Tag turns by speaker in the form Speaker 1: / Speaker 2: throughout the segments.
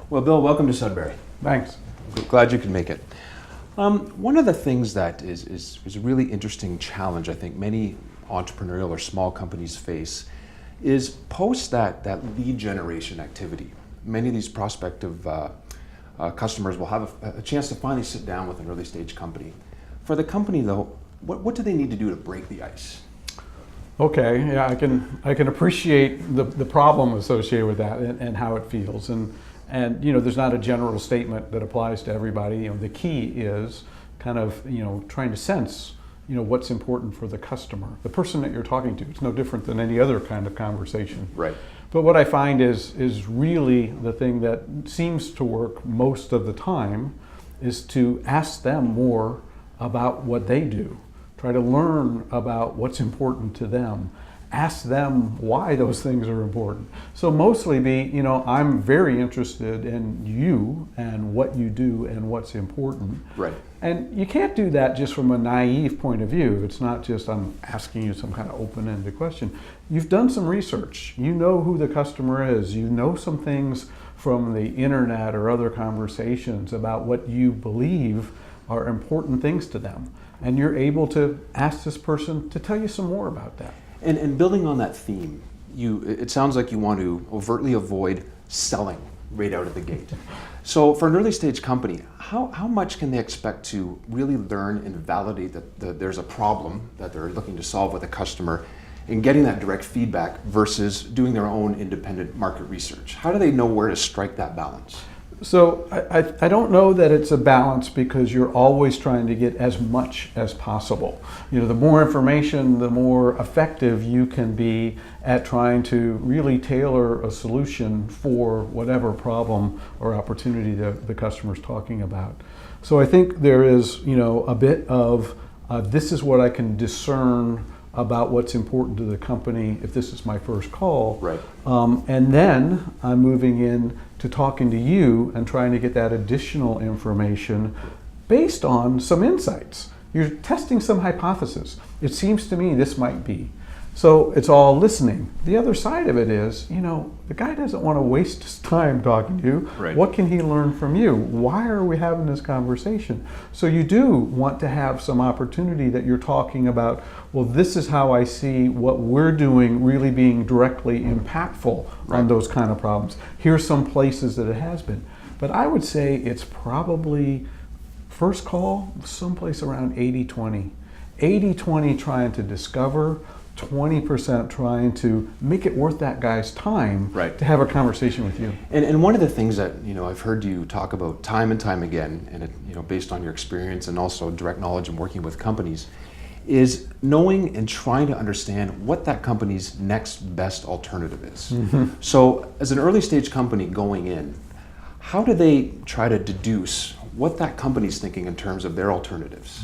Speaker 1: Well, Bill, welcome to Sudbury.
Speaker 2: Thanks.
Speaker 1: Glad you could make it. One of the things that is a really interesting challenge I think many entrepreneurial or small companies face is post that lead generation activity. Many of these prospective customers will have a chance to finally sit down with an early stage company. For the company though, what do they need to do to break the ice?
Speaker 2: Okay, yeah, I can appreciate the problem associated with that and how it feels. And you know, there's not a general statement that applies to everybody. You know, the key is kind of, you know, trying to sense, you know, what's important for the customer, the person that you're talking to. It's no different than any other kind of conversation.
Speaker 1: Right.
Speaker 2: But what I find is really the thing that seems to work most of the time is to ask them more about what they do. Try to learn about what's important to them. Ask them why those things are important. So mostly you know, I'm very interested in you and what you do and what's important.
Speaker 1: Right.
Speaker 2: And you can't do that just from a naive point of view. It's not just I'm asking you some kind of open-ended question. You've done some research. You know who the customer is. You know some things from the internet or other conversations about what you believe are important things to them. And you're able to ask this person to tell you some more about that.
Speaker 1: And building on that theme, it sounds like you want to overtly avoid selling right out of the gate. So for an early stage company, how much can they expect to really learn and validate that there's a problem that they're looking to solve with a customer and getting that direct feedback versus doing their own independent market research? How do they know where to strike that balance?
Speaker 2: So I don't know that it's a balance because you're always trying to get as much as possible. You know, the more information, the more effective you can be at trying to really tailor a solution for whatever problem or opportunity the customer's talking about. So I think there is, you know, a bit of this is what I can discern about what's important to the company if this is my first call.
Speaker 1: Right.
Speaker 2: And then I'm moving in to talking to you and trying to get that additional information based on some insights. You're testing some hypothesis. It seems to me this might be. So it's all listening. The other side of it is, you know, the guy doesn't want to waste his time talking to you.
Speaker 1: Right.
Speaker 2: What can he learn from you? Why are we having this conversation? So you do want to have some opportunity that you're talking about, well, this is how I see what we're doing really being directly impactful on those kind of problems. Here's some places that it has been. But I would say it's probably first call, someplace around 80-20. 80-20 trying to discover, 20% trying to make it worth that guy's time to have a conversation with you.
Speaker 1: And one of the things that, you know, I've heard you talk about time and time again, and it, you know, based on your experience and also direct knowledge in working with companies, is knowing and trying to understand what that company's next best alternative is. Mm-hmm. So as an early stage company going in, how do they try to deduce what that company's thinking in terms of their alternatives?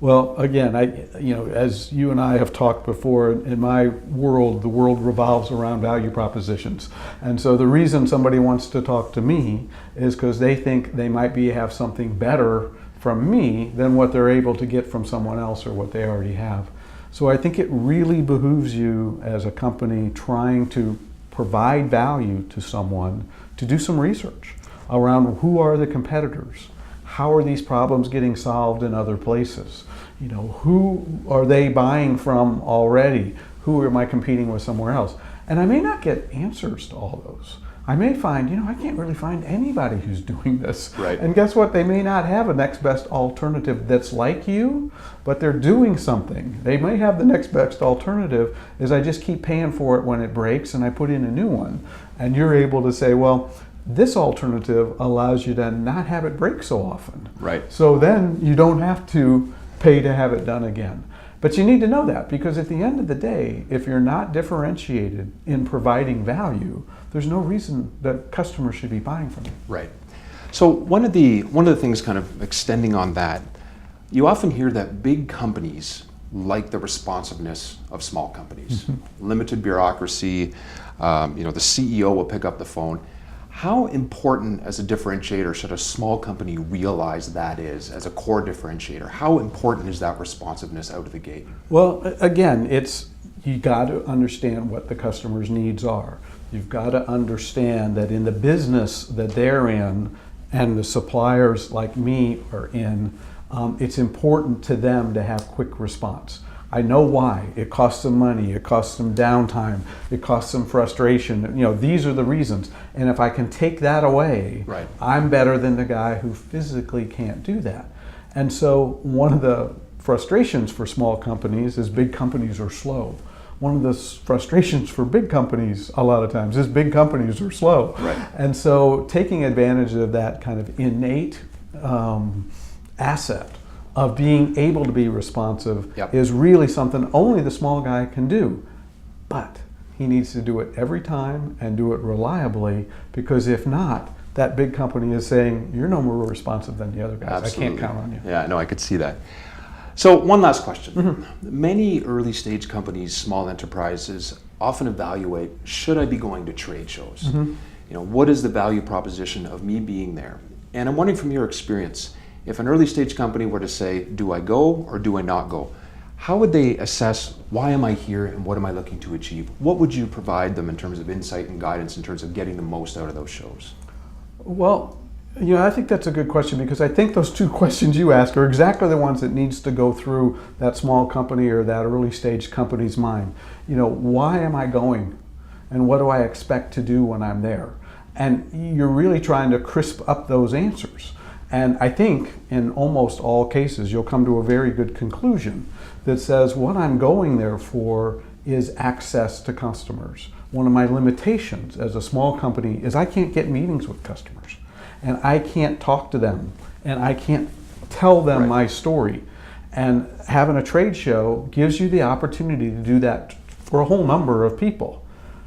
Speaker 2: Well, again, you know, as you and I have talked before, in my world, the world revolves around value propositions. And so the reason somebody wants to talk to me is because they think they might have something better from me than what they're able to get from someone else or what they already have. So I think it really behooves you as a company trying to provide value to someone to do some research around who are the competitors. How are these problems getting solved in other places? You know, who are they buying from already? Who am I competing with somewhere else? And I may not get answers to all those. I may find, you know, I can't really find anybody who's doing this.
Speaker 1: Right.
Speaker 2: And guess what? They may not have a next best alternative that's like you, but they're doing something. They may have the next best alternative is I just keep paying for it when it breaks and I put in a new one. And you're able to say, well, this alternative allows you to not have it break so often.
Speaker 1: Right.
Speaker 2: So then you don't have to pay to have it done again. But you need to know that because at the end of the day, if you're not differentiated in providing value, there's no reason that customers should be buying from you.
Speaker 1: Right. So one of the things kind of extending on that, you often hear that big companies like the responsiveness of small companies. Mm-hmm. Limited bureaucracy, you know, the CEO will pick up the phone. How important as a differentiator should a small company realize that is as a core differentiator? How important is that responsiveness out of the gate?
Speaker 2: Well, again, it's you got to understand what the customer's needs are. You've got to understand that in the business that they're in and the suppliers like me are in, it's important to them to have quick response. I know why. It costs them money, it costs them downtime, it costs them frustration. These are the reasons. And if I can take that away,
Speaker 1: right,
Speaker 2: I'm better than the guy who physically can't do that. And so one of the frustrations for small companies is big companies are slow. One of the frustrations for big companies a lot of times is big companies are slow.
Speaker 1: Right.
Speaker 2: And so taking advantage of that kind of innate asset of being able to be responsive is really something only the small guy can do. But he needs to do it every time and do it reliably, because if not, that big company is saying, you're no more responsive than the other guys.
Speaker 1: Absolutely.
Speaker 2: I can't count on you.
Speaker 1: Yeah, no, I could see that. So one last question. Many early stage companies, small enterprises, often evaluate, should I be going to trade shows? What is the value proposition of me being there? And I'm wondering, from your experience, if an early stage company were to say, do I go or do I not go? How would they assess, why am I here and what am I looking to achieve? What would you provide them in terms of insight and guidance in terms of getting the most out of those shows?
Speaker 2: Well, I think that's a good question, because I think those two questions you ask are exactly the ones that needs to go through that small company or that early stage company's mind. Why am I going? And what do I expect to do when I'm there? And you're really trying to crisp up those answers. And I think in almost all cases, you'll come to a very good conclusion that says what I'm going there for is access to customers. One of my limitations as a small company is I can't get meetings with customers, and I can't talk to them, and I can't tell them my story. And having a trade show gives you the opportunity to do that for a whole number of people.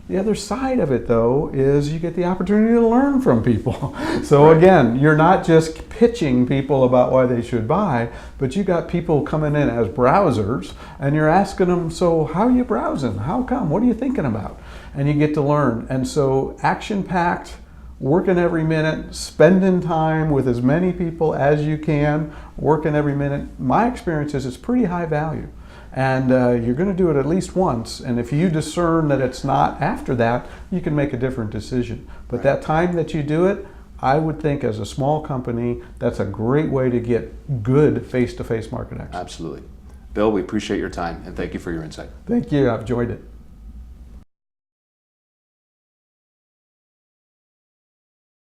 Speaker 2: The other side of it, though, is you get the opportunity to learn from people. So again, you're not just pitching people about why they should buy, but you got people coming in as browsers, and you're asking them, so how are you browsing? How come? What are you thinking about? And you get to learn. And so action-packed, working every minute, spending time with as many people as you can, working every minute. My experience is it's pretty high value. And you're going to do it at least once. And if you discern that it's not after that, you can make a different decision. But that time that you do it, I would think as a small company, that's a great way to get good face-to-face market access.
Speaker 1: Absolutely. Bill, we appreciate your time and thank you for your insight.
Speaker 2: Thank you. I've enjoyed it.